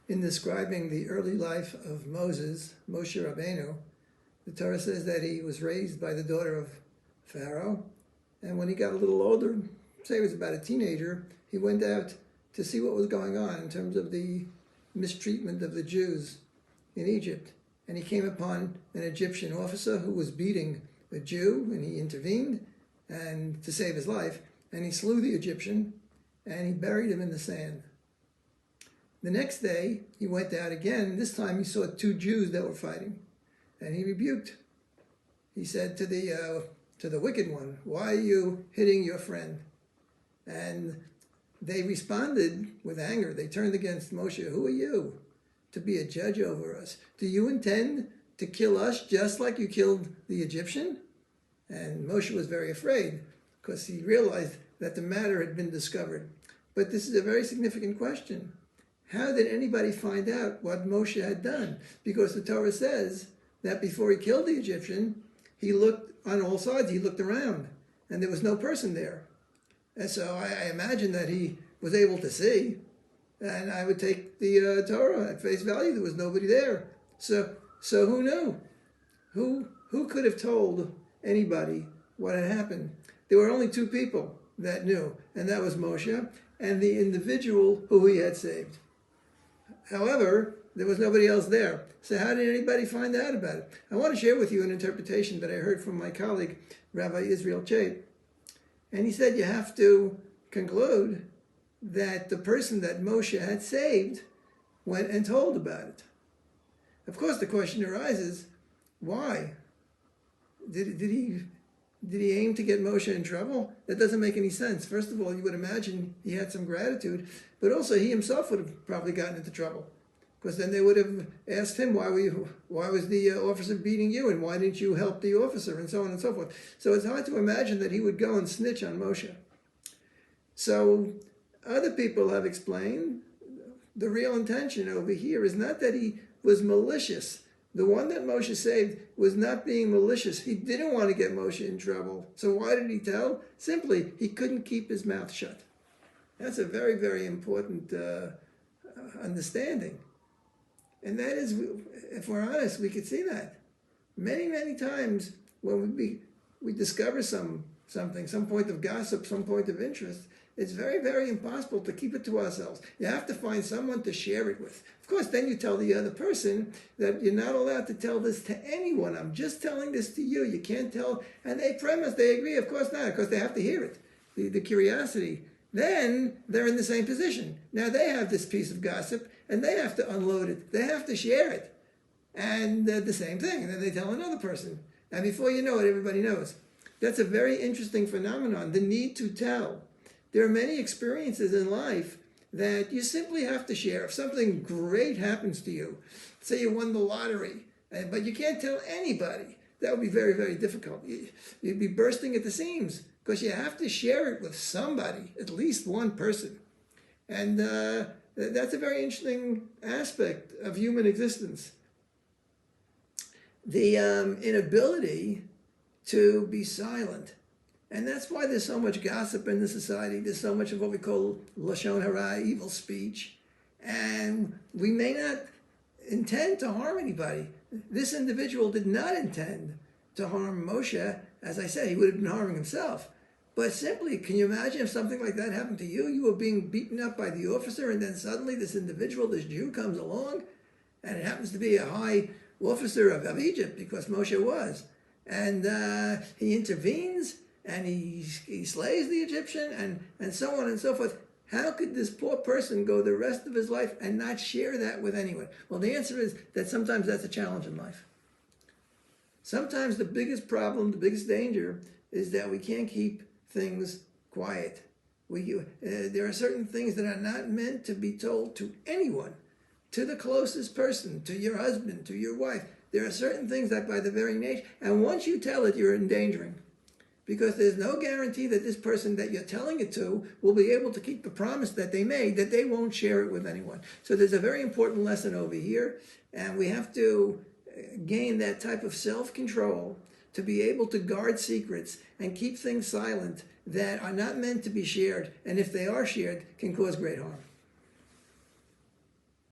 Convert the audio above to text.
In describing the early life of Moses, Moshe Rabbeinu, the Torah says that he was raised by the daughter of Pharaoh, and when he got a little older, say he was about a teenager, he went out to see what was going on in terms of the mistreatment of the Jews in Egypt. And he came upon an Egyptian officer who was beating a Jew, and he intervened and to save his life, and he slew the Egyptian, and he buried him in the sand. The next day, he went out again, and this time he saw two Jews that were fighting, and he rebuked. He said to the wicked one, "Why are you hitting your friend?" And they responded with anger. They turned against Moshe. "Who are you to be a judge over us? Do you intend to kill us just like you killed the Egyptian?" And Moshe was very afraid because he realized that the matter had been discovered. But this is a very significant question. How did anybody find out what Moshe had done? Because the Torah says that before he killed the Egyptian, he looked on all sides, he looked around, and there was no person there. And so I imagine that he was able to see, and I would take the Torah at face value. There was nobody there. So who knew? Who could have told anybody what had happened? There were only two people that knew, and that was Moshe and the individual who he had saved. However, there was nobody else there. So how did anybody find out about it? I want to share with you an interpretation that I heard from my colleague, Rabbi Israel Chait. And he said you have to conclude that the person that Moshe had saved went and told about it. Of course, the question arises, why? Did he aim to get Moshe in trouble? That doesn't make any sense. First of all, you would imagine he had some gratitude, but also he himself would have probably gotten into trouble, because then they would have asked him, why was the officer beating you, and why didn't you help the officer, and so on and so forth. So it's hard to imagine that he would go and snitch on Moshe. So other people have explained the real intention over here is not that he was malicious. The one that Moshe saved was not being malicious. He didn't want to get Moshe in trouble. So why did he tell? Simply, he couldn't keep his mouth shut. That's a very, very important understanding. And that is, if we're honest, we could see that. Many, many times when we discover something, some point of gossip, some point of interest, it's very, very impossible to keep it to ourselves. You have to find someone to share it with. Of course, then you tell the other person that you're not allowed to tell this to anyone. I'm just telling this to you. You can't tell. And they premise, they agree. Of course not, because they have to hear it. The curiosity. Then they're in the same position. Now they have this piece of gossip, and they have to unload it. They have to share it. And the same thing. And then they tell another person. And before you know it, everybody knows. That's a very interesting phenomenon, the need to tell. There are many experiences in life that you simply have to share. If something great happens to you, say you won the lottery, but you can't tell anybody, that would be very, very difficult. You'd be bursting at the seams because you have to share it with somebody, at least one person. And that's a very interesting aspect of human existence. The inability to be silent. And that's why there's so much gossip in the society. There's so much of what we call lashon hara, evil speech. And we may not intend to harm anybody. This individual did not intend to harm Moshe. As I said, he would have been harming himself. But simply, can you imagine if something like that happened to you? You were being beaten up by the officer, and then suddenly this individual, this Jew, comes along, and it happens to be a high officer of Egypt, because Moshe was. And he intervenes, and he slays the Egyptian, and so on and so forth. How could this poor person go the rest of his life and not share that with anyone? Well, the answer is that sometimes that's a challenge in life. Sometimes the biggest problem, the biggest danger, is that we can't keep things quiet. There are certain things that are not meant to be told to anyone, to the closest person, to your husband, to your wife. There are certain things that by the very nature, and once you tell it, you're endangering. Because there's no guarantee that this person that you're telling it to will be able to keep the promise that they made, that they won't share it with anyone. So there's a very important lesson over here, and we have to gain that type of self-control to be able to guard secrets and keep things silent that are not meant to be shared, and if they are shared, can cause great harm.